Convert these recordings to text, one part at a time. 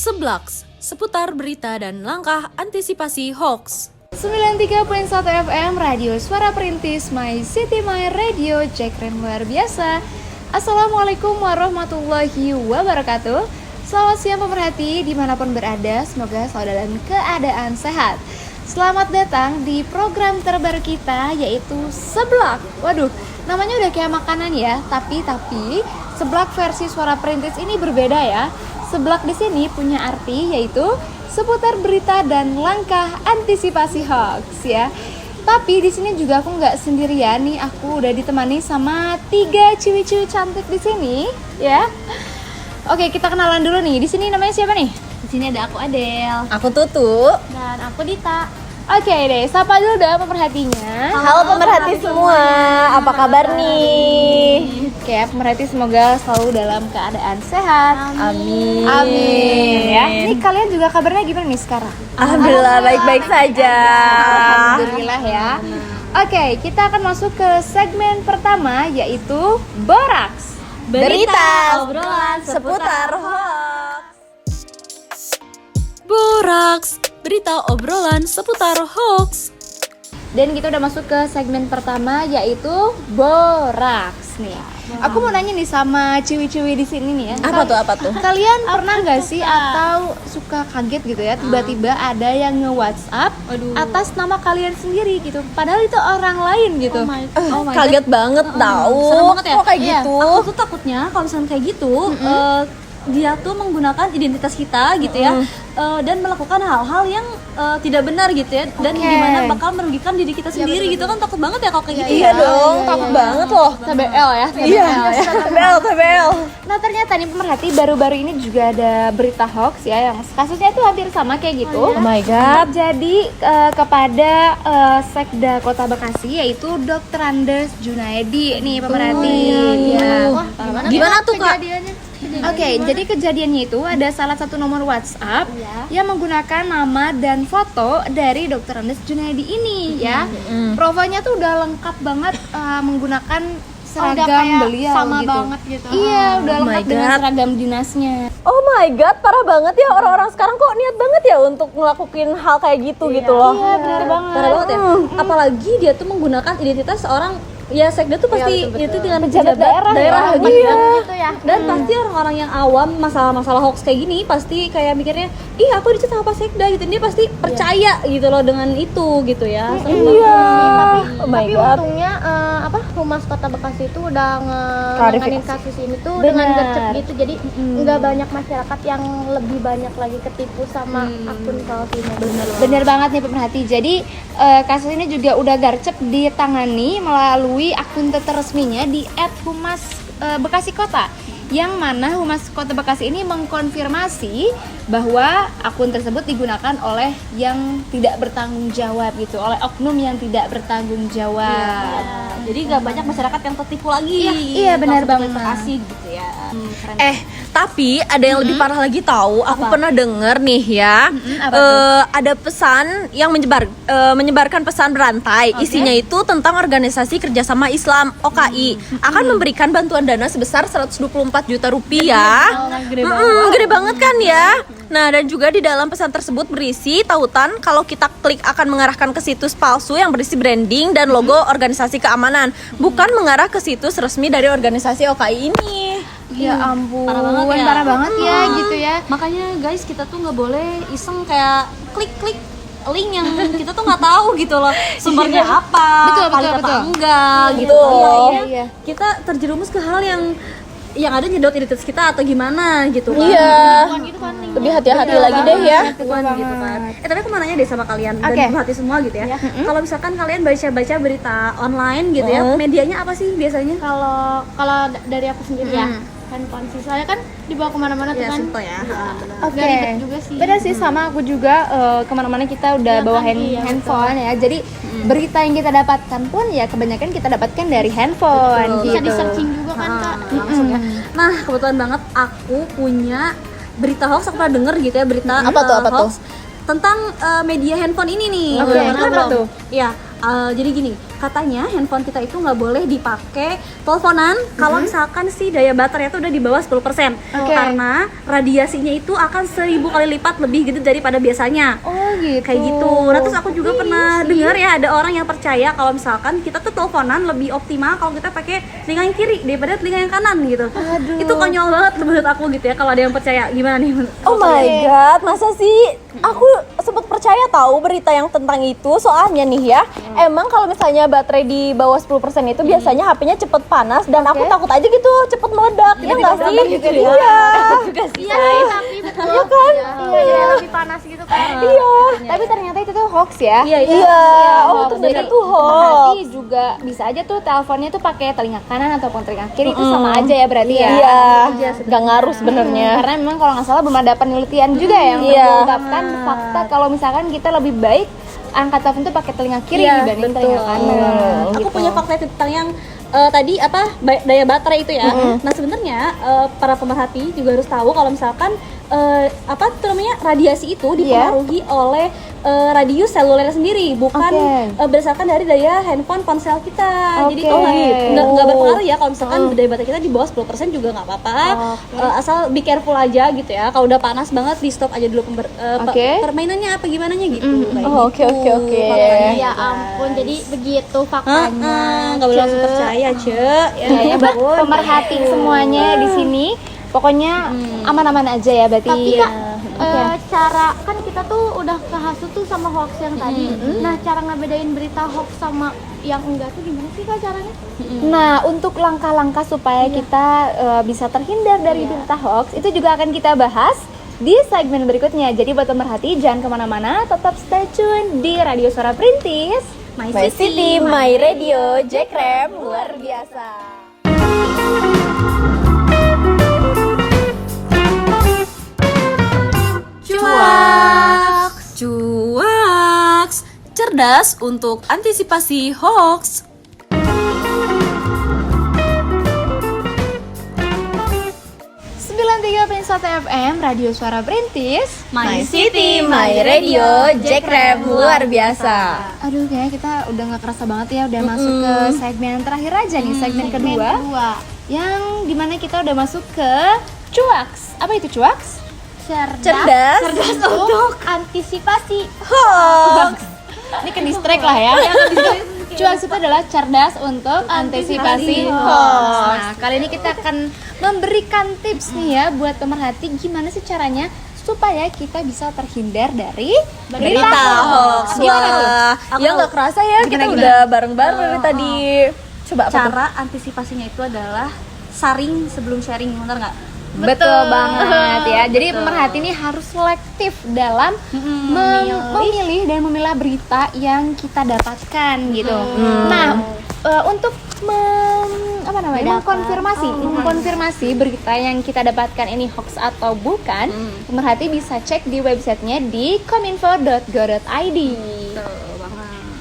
Seblaks, seputar berita dan langkah antisipasi hoax. 93.1 FM Radio Suara Perintis My City My Radio, cek keren luar biasa. Assalamualaikum warahmatullahi wabarakatuh. Selamat siang pemerhati dimanapun berada, semoga selalu dalam keadaan sehat. Selamat datang di program terbaru kita, yaitu Seblak. Waduh, namanya udah kayak makanan ya, tapi Seblak versi Suara Perintis ini berbeda ya. Seblak di sini punya arti yaitu seputar berita dan langkah antisipasi hoax ya. Tapi di sini juga aku nggak sendirian nih, aku udah ditemani sama 3 ciwi-ciwi cantik di sini ya. Oke, kita kenalan dulu nih. Di sini namanya siapa nih? Di sini ada aku Adel. Aku Tutu. Dan aku Dita. Oke deh, sapa dulu dong pemerhatinya. Halo pemerhati semua, apa kabar nih? Oke, pemerhati semoga selalu dalam keadaan sehat. Amin. Amin ya. Ini kalian juga kabarnya gimana nih sekarang? Alhamdulillah baik-baik saja. Alhamdulillah ya. Oke, kita akan masuk ke segmen pertama yaitu Boraks. Berita obrolan seputar hoax. Boraks, berita obrolan seputar hoax. Dan kita udah masuk ke segmen pertama yaitu Boraks nih. Aku mau nanya nih sama ciwi-ciwi di sini nih ya. Apa tuh? Kalian pernah nggak sih atau suka kaget gitu ya tiba-tiba ada yang nge-WhatsApp atas nama kalian sendiri gitu, padahal itu orang lain gitu. Oh my Kaget banget tahu. Serem banget ya? Kok kayak Iya, gitu? Aku tuh takutnya kalau misalnya kayak gitu, dia tuh menggunakan identitas kita gitu ya, dan melakukan hal-hal yang tidak benar gitu ya, dan gimana bakal merugikan diri kita sendiri gitu kan, takut banget ya kalau kayak gitu. Iya dong, takut banget loh. TBL ya. Iya, TBL. Nah ternyata nih pemerhati, baru-baru ini juga ada berita hoax ya, yang kasusnya itu hampir sama kayak gitu. Oh my god. Terjadi kepada Sekda Kota Bekasi, yaitu Dr. Andes Junaedi nih pemerhati. Ya. Gimana tuh Kak? Oke, jadi kejadiannya itu ada salah satu nomor WhatsApp yang menggunakan nama dan foto dari Dr. Andes Junaedi ini ya. Profilnya tuh udah lengkap banget, menggunakan seragam beliau sama gitu. banget gitu. Iya, udah Oh my lengkap dengan God. seragam dinasnya. Oh my god, parah banget ya orang-orang sekarang kok niat banget ya untuk ngelakuin hal kayak gitu gitu loh. Iya, bener banget. Parah banget ya. Apalagi dia tuh menggunakan identitas seorang ya sekda tuh pasti itu dengan Pejabat daerah ya. gitu Iya. ya. Dan pasti orang-orang yang awam masalah-masalah hoax kayak gini pasti kayak mikirnya, ih aku dicet sama Pak Sekda gitu, dia pasti percaya gitu loh dengan itu gitu ya. Iya. Oh my Tapi god. untungnya Humas Kota Bekasi itu udah Klarifikasi. ngenanganin kasus ini tuh Benar. dengan gercep gitu, jadi nggak banyak masyarakat yang lebih banyak lagi ketipu sama akun palsu ini. Bener banget nih pemerhati. Jadi kasus ini juga udah garcep ditangani melalui akun Twitter resminya di @humas Bekasi Kota, yang mana Humas Kota Bekasi ini mengkonfirmasi bahwa akun tersebut digunakan oleh yang tidak bertanggung jawab gitu, oleh oknum yang tidak bertanggung jawab. Jadi nggak banyak masyarakat yang tertipu lagi. Iya, benar Kalau banget. Bekasi gitu ya. Keren. Tapi ada yang lebih parah lagi tahu. Aku pernah denger nih ya. apa tuh? Ada pesan yang menyebarkan pesan berantai. Isinya itu tentang organisasi kerjasama Islam OKI akan memberikan bantuan dana sebesar 124 juta rupiah. Gede banget kan ya. Nah, dan juga di dalam pesan tersebut berisi tautan kalau kita klik akan mengarahkan ke situs palsu yang berisi branding dan logo organisasi keamanan, bukan mengarah ke situs resmi dari organisasi OKI ini. Ya ampun, Parah banget ya. gitu ya. Makanya guys, kita tuh nggak boleh iseng kayak klik-klik link yang kita tuh nggak tahu gitu loh sumbernya apa, Betul, valid betul, apa betul. enggak gitu. Betul. Iya. Kita terjerumus ke hal yang ada nyedot identitas kita atau gimana gitu kan. Iya. Gitu kan, link. Lebih hati-hati lagi deh ya. Penipuan gitu kan. Tapi aku mau nanya deh sama kalian Oke. dan hati semua gitu ya. Kalau misalkan kalian baca-baca berita online gitu ya, medianya apa sih biasanya? Kalau dari aku sendiri ya, handphone sih, soalnya kan dibawa kemana-mana tuh Ya kan. simple ya. Oke. Gak ribet juga sih. Benar sih, sama aku juga, kemana-mana kita udah bawa handphone ya. Jadi berita yang kita dapatkan pun ya kebanyakan kita dapatkan dari handphone. Bisa Gitu. di searching juga kan kak. Langsung ya. Nah, kebetulan banget aku punya berita hoax, aku pernah denger gitu ya berita Apa tuh? hoax tentang media handphone ini nih. Oke, Gimana kenapa belum? tuh? Iya, jadi gini, katanya handphone kita itu nggak boleh dipakai teleponan kalau misalkan si daya baterai itu udah di bawah 10%. Karena radiasinya itu akan 1000 kali lipat lebih gitu daripada biasanya. Oh gitu. Kayak gitu. Nah terus aku juga pernah dengar ya ada orang yang percaya kalau misalkan kita tuh teleponan lebih optimal kalau kita pakai telinga yang kiri daripada telinga yang kanan gitu. Itu konyol banget menurut aku gitu ya kalau ada yang percaya. Gimana nih? Oh my god, masa sih? Aku sempat percaya tahu berita yang tentang itu. Soalnya nih ya, emang kalau misalnya baterai di bawah 10% itu biasanya HP-nya cepet panas dan aku takut aja gitu cepet meledak. Ya enggak sih? gitu ya. Iya. Iya sih, tapi betul. Iya kan? Iya, jadi lebih panas gitu kan. Iya. Tapi ternyata itu tuh hoax ya. Iya. Oh, ternyata Jadi tuh hoax. pemerhati juga bisa aja tuh teleponnya tuh pakai telinga kanan ataupun telinga kiri itu sama aja ya berarti ya. Iya. Gak ngaruh sebenarnya. Karena memang kalau nggak salah belum ada penelitian juga yang mengungkapkan fakta kalau misalkan kita lebih baik angkat telepon tuh pakai telinga kiri dibanding telinga kanan. Aku punya fakta tentang yang tadi daya baterai itu ya. Nah sebenarnya para pemerhati juga harus tahu kalau misalkan radiasi itu dipengaruhi oleh radius seluler sendiri, bukan berdasarkan dari daya handphone ponsel kita. Jadi itu nggak berpengaruh ya kalau misalkan daya baterai kita di bawah 10% juga nggak apa-apa. Asal be careful aja gitu ya. Kalau udah panas banget di stop aja dulu permainannya apa gimana gitu. Oke. Ya ampun, jadi begitu faktanya. Nggak boleh langsung percaya, Cek. Ya, buat pemerhati semuanya di sini. Pokoknya aman-aman aja ya berarti. Tapi Kak, cara kan kita tuh udah kehasut tuh sama hoax yang tadi. Nah, cara ngebedain berita hoax sama yang enggak tuh gimana sih Kak caranya? Nah, untuk langkah-langkah supaya kita bisa terhindar dari berita hoax itu juga akan kita bahas di segmen berikutnya. Jadi buat pemerhati jangan kemana-mana, tetap stay tune di Radio Suara Perintis My City, My Radio, Jekrem luar biasa. Cuaks, cerdas untuk antisipasi hoax. 93.1 FM Radio Suara Perintis My City, My Radio, Jekrem luar biasa. Aduh kayaknya kita udah gak kerasa banget ya udah masuk ke segmen terakhir aja nih, segmen kedua yang dimana kita udah masuk ke Cuaks. Apa itu Cuaks? Cerdas untuk antisipasi hoax. Ini ke distract lah ya. Cuaks itu adalah cerdas untuk antisipasi hoax. Nah, kali ini kita akan memberikan tips nih ya buat pemerhati gimana sih caranya supaya kita bisa terhindar dari Berita hoax. Gimana tuh? Ya nggak kerasa ya kita udah bareng-bareng dari tadi. Coba apa tuh? Cara antisipasinya itu adalah saring sebelum sharing, benar nggak? Betul banget ya. Jadi pemerhati ini harus selektif dalam memilih dan memilah berita yang kita dapatkan gitu. Nah, untuk mengkonfirmasi berita yang kita dapatkan ini hoax atau bukan, pemerhati bisa cek di websitenya di kominfo.go.id.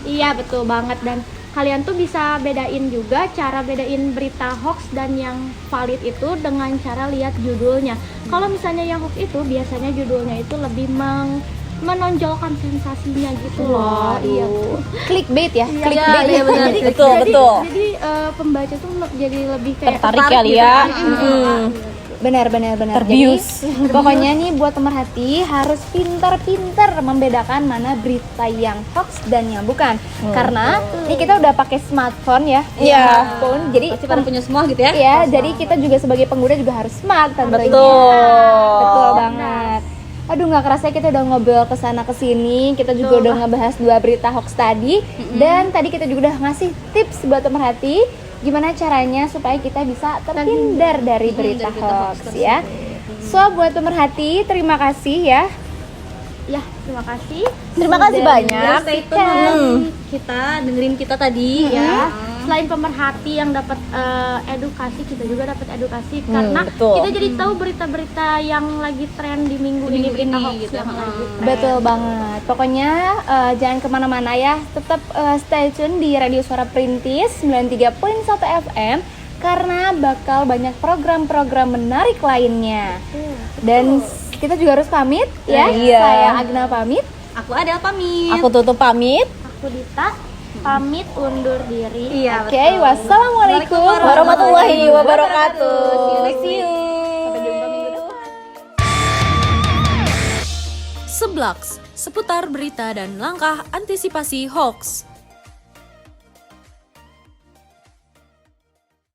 Iya betul banget, dan kalian tuh bisa bedain juga cara bedain berita hoax dan yang valid itu dengan cara lihat judulnya. Kalau misalnya yang hoax itu biasanya judulnya itu lebih menonjolkan sensasinya gitu loh. Iya. Clickbait ya. Iya benar. Jadi jadi pembaca tuh jadi lebih kayak tertarik kali ya. Benar. Terbius. Jadi, pokoknya nih buat pemerhati harus pintar-pintar membedakan mana berita yang hoax dan yang bukan. Karena ini kita udah pakai smartphone ya. Iya. Smartphone. Jadi Pasti pada punya semua gitu ya. ya, jadi kita juga sebagai pengguna juga harus smart tentunya. Betul Banget. Aduh nggak kerasa kita udah ngobrol kesana kesini, kita juga udah ngebahas 2 berita hoax tadi, dan tadi kita juga udah ngasih tips buat pemerhati gimana caranya supaya kita bisa terhindar dari berita hoax ya. So buat pemerhati terima kasih ya. Ya, terima kasih. Terima kasih banyak. Stay tune kita dengerin kita tadi Ya, selain pemerhati yang dapat edukasi, kita juga dapat edukasi karena betul. kita jadi tahu berita-berita yang lagi tren di minggu ini, berita hoax gitu. yang lagi tren. Betul banget. Pokoknya jangan kemana-mana ya. Tetap stay tune di Radio Suara Perintis 93.1 FM karena bakal banyak program-program menarik lainnya. Dan kita juga harus pamit ya. Iya. Saya Agna pamit. Aku Adel pamit. Aku tutup pamit. Aku Dita. pamit undur diri. Iya, Oke, wassalamualaikum warahmatullahi wabarakatuh. See you. Sampai jumpa minggu depan. Seblaks, seputar berita dan langkah antisipasi hoax.